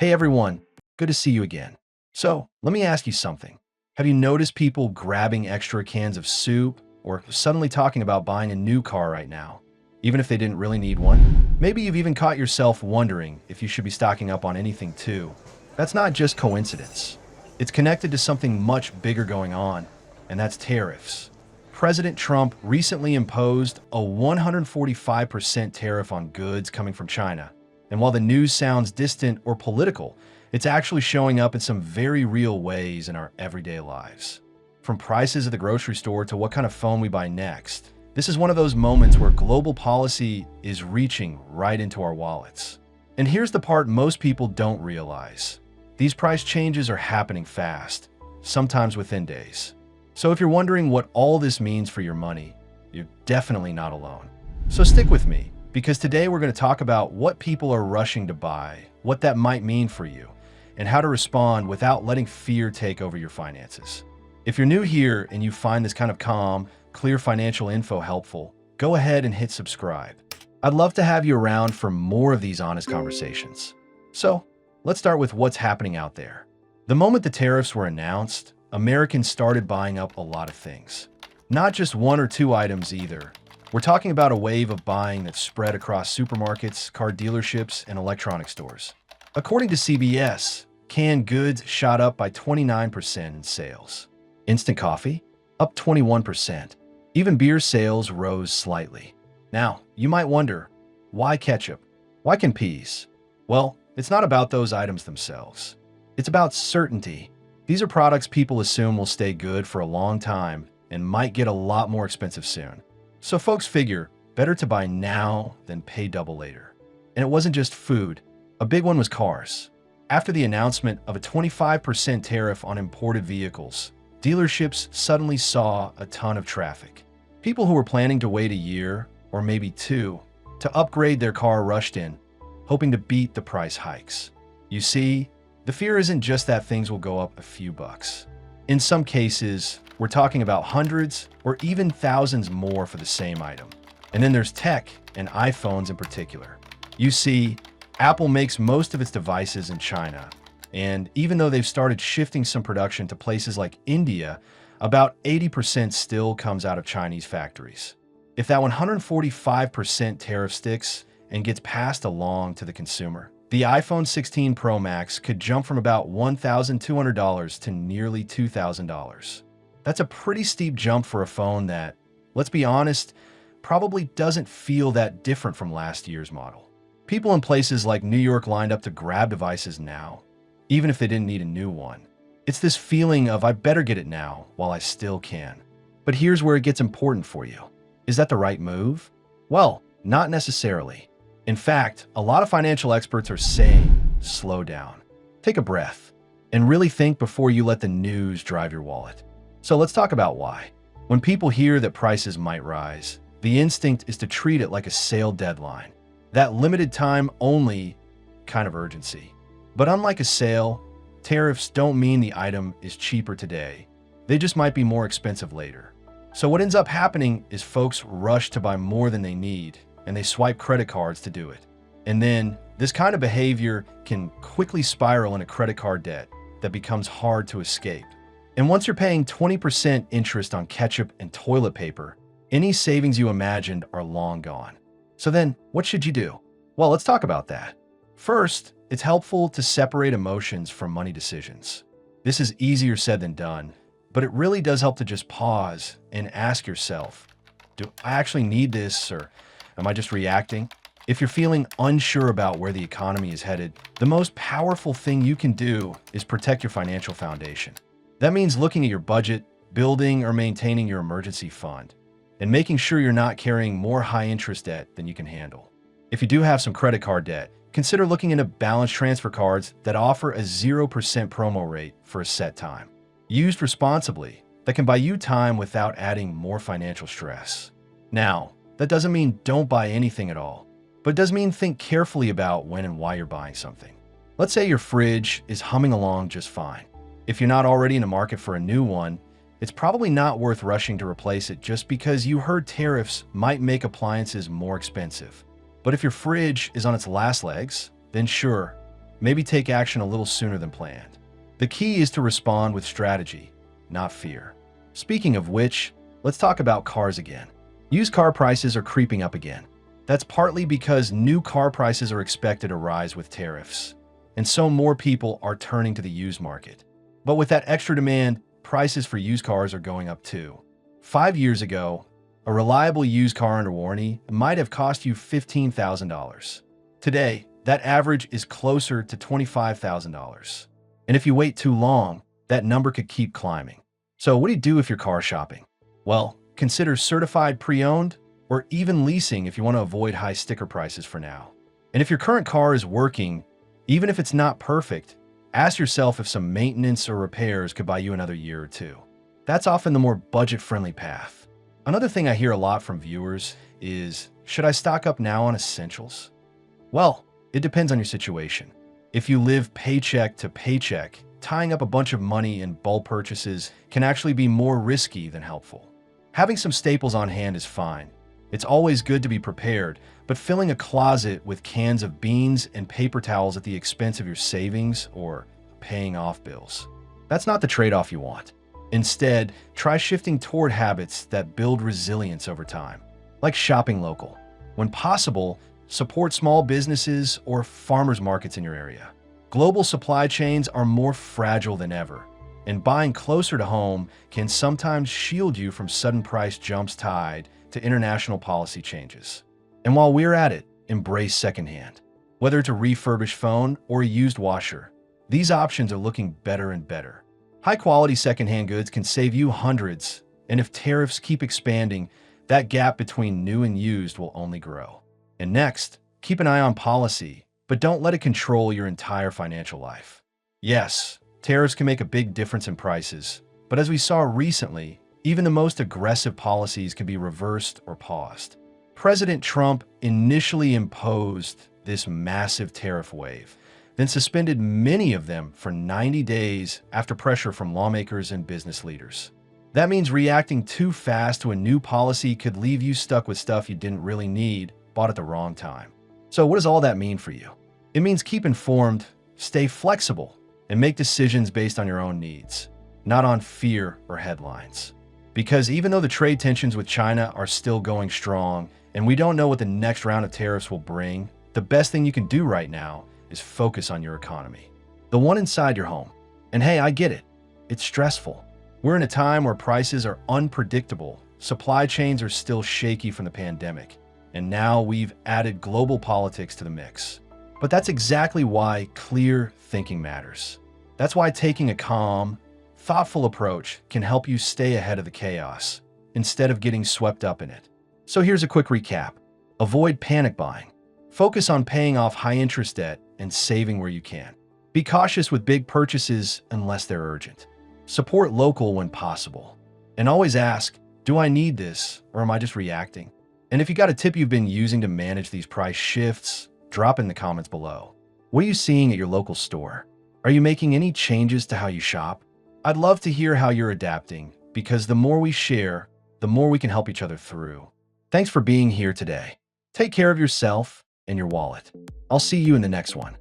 Hey everyone, good to see you again. So, let me ask you something. Have you noticed people grabbing extra cans of soup or suddenly talking about buying a new car right now, even if they didn't really need one? Maybe you've even caught yourself wondering if you should be stocking up on anything too. That's not just coincidence. It's connected to something much bigger going on, and that's tariffs. President Trump recently imposed a 145% tariff on goods coming from China. And while the news sounds distant or political, it's actually showing up in some very real ways in our everyday lives. From prices at the grocery store to what kind of phone we buy next, this is one of those moments where global policy is reaching right into our wallets. And here's the part most people don't realize. These price changes are happening fast, sometimes within days. So if you're wondering what all this means for your money, you're definitely not alone. So stick with me, because today we're going to talk about what people are rushing to buy, what that might mean for you, and how to respond without letting fear take over your finances. If you're new here and you find this kind of calm, clear financial info helpful, go ahead and hit subscribe. I'd love to have you around for more of these honest conversations. So let's start with what's happening out there. The moment the tariffs were announced, Americans started buying up a lot of things. Not just one or two items either. We're talking about a wave of buying that spread across supermarkets, car dealerships, and electronic stores. According to CBS, canned goods shot up by 29% in sales. Instant coffee? Up 21%. Even beer sales rose slightly. Now, you might wonder, why ketchup? Why can peas? Well, it's not about those items themselves. It's about certainty. These are products people assume will stay good for a long time and might get a lot more expensive soon. So folks figure, better to buy now than pay double later. And it wasn't just food. A big one was cars. After the announcement of a 25% tariff on imported vehicles, dealerships suddenly saw a ton of traffic. People who were planning to wait a year, or maybe two, to upgrade their car rushed in, hoping to beat the price hikes. You see, the fear isn't just that things will go up a few bucks. In some cases, we're talking about hundreds or even thousands more for the same item. And then there's tech and iPhones in particular. You see, Apple makes most of its devices in China. And even though they've started shifting some production to places like India, about 80% still comes out of Chinese factories. If that 145% tariff sticks and gets passed along to the consumer, the iPhone 16 Pro Max could jump from about $1,200 to nearly $2,000. That's a pretty steep jump for a phone that, let's be honest, probably doesn't feel that different from last year's model. People in places like New York lined up to grab devices now, even if they didn't need a new one. It's this feeling of I better get it now while I still can. But here's where it gets important for you. Is that the right move? Well, not necessarily. In fact, a lot of financial experts are saying, slow down, take a breath, and really think before you let the news drive your wallet. So let's talk about why. When people hear that prices might rise, the instinct is to treat it like a sale deadline, that limited time only kind of urgency. But unlike a sale, tariffs don't mean the item is cheaper today. They just might be more expensive later. So what ends up happening is folks rush to buy more than they need, and they swipe credit cards to do it. And then this kind of behavior can quickly spiral into credit card debt that becomes hard to escape. And once you're paying 20% interest on ketchup and toilet paper, any savings you imagined are long gone. So then, what should you do? Well, let's talk about that. First, it's helpful to separate emotions from money decisions. This is easier said than done, but it really does help to just pause and ask yourself, do I actually need this, or am I just reacting? If you're feeling unsure about where the economy is headed, the most powerful thing you can do is protect your financial foundation. That means looking at your budget, building or maintaining your emergency fund, and making sure you're not carrying more high-interest debt than you can handle. If you do have some credit card debt, consider looking into balance transfer cards that offer a 0% promo rate for a set time. Used responsibly, that can buy you time without adding more financial stress. Now, that doesn't mean don't buy anything at all, but it does mean think carefully about when and why you're buying something. Let's say your fridge is humming along just fine. If you're not already in the market for a new one, it's probably not worth rushing to replace it just because you heard tariffs might make appliances more expensive. But if your fridge is on its last legs, then sure, maybe take action a little sooner than planned. The key is to respond with strategy, not fear. Speaking of which, let's talk about cars again. Used car prices are creeping up again. That's partly because new car prices are expected to rise with tariffs, and so more people are turning to the used market. But with that extra demand, prices for used cars are going up too. 5 years ago, a reliable used car under warranty might have cost you $15,000. Today, that average is closer to $25,000. And if you wait too long, that number could keep climbing. So what do you do if you're car shopping? Well, consider certified pre-owned or even leasing if you want to avoid high sticker prices for now. And if your current car is working, even if it's not perfect, ask yourself if some maintenance or repairs could buy you another year or two. That's often the more budget-friendly path. Another thing I hear a lot from viewers is, should I stock up now on essentials? Well, it depends on your situation. If you live paycheck to paycheck, tying up a bunch of money in bulk purchases can actually be more risky than helpful. Having some staples on hand is fine. It's always good to be prepared, but filling a closet with cans of beans and paper towels at the expense of your savings or paying off bills, that's not the trade-off you want. Instead, try shifting toward habits that build resilience over time, like shopping local. When possible, support small businesses or farmers markets in your area. Global supply chains are more fragile than ever, and buying closer to home can sometimes shield you from sudden price jumps tied to international policy changes. And while we're at it, embrace secondhand. Whether it's a refurbished phone or a used washer, these options are looking better and better. High-quality secondhand goods can save you hundreds, and if tariffs keep expanding, that gap between new and used will only grow. And next, keep an eye on policy, but don't let it control your entire financial life. Yes, tariffs can make a big difference in prices, but as we saw recently, even the most aggressive policies can be reversed or paused. President Trump initially imposed this massive tariff wave, then suspended many of them for 90 days after pressure from lawmakers and business leaders. That means reacting too fast to a new policy could leave you stuck with stuff you didn't really need, bought at the wrong time. So what does all that mean for you? It means keep informed, stay flexible, and make decisions based on your own needs, not on fear or headlines. Because even though the trade tensions with China are still going strong, and we don't know what the next round of tariffs will bring, the best thing you can do right now is focus on your economy, the one inside your home. And hey, I get it. It's stressful. We're in a time where prices are unpredictable, supply chains are still shaky from the pandemic, and now we've added global politics to the mix. But that's exactly why clear thinking matters. That's why taking a calm, thoughtful approach can help you stay ahead of the chaos instead of getting swept up in it. So here's a quick recap. Avoid panic buying. Focus on paying off high-interest debt and saving where you can. Be cautious with big purchases unless they're urgent. Support local when possible. And always ask, do I need this or am I just reacting? And if you got a tip you've been using to manage these price shifts, drop in the comments below. What are you seeing at your local store? Are you making any changes to how you shop? I'd love to hear how you're adapting, because the more we share, the more we can help each other through. Thanks for being here today. Take care of yourself and your wallet. I'll see you in the next one.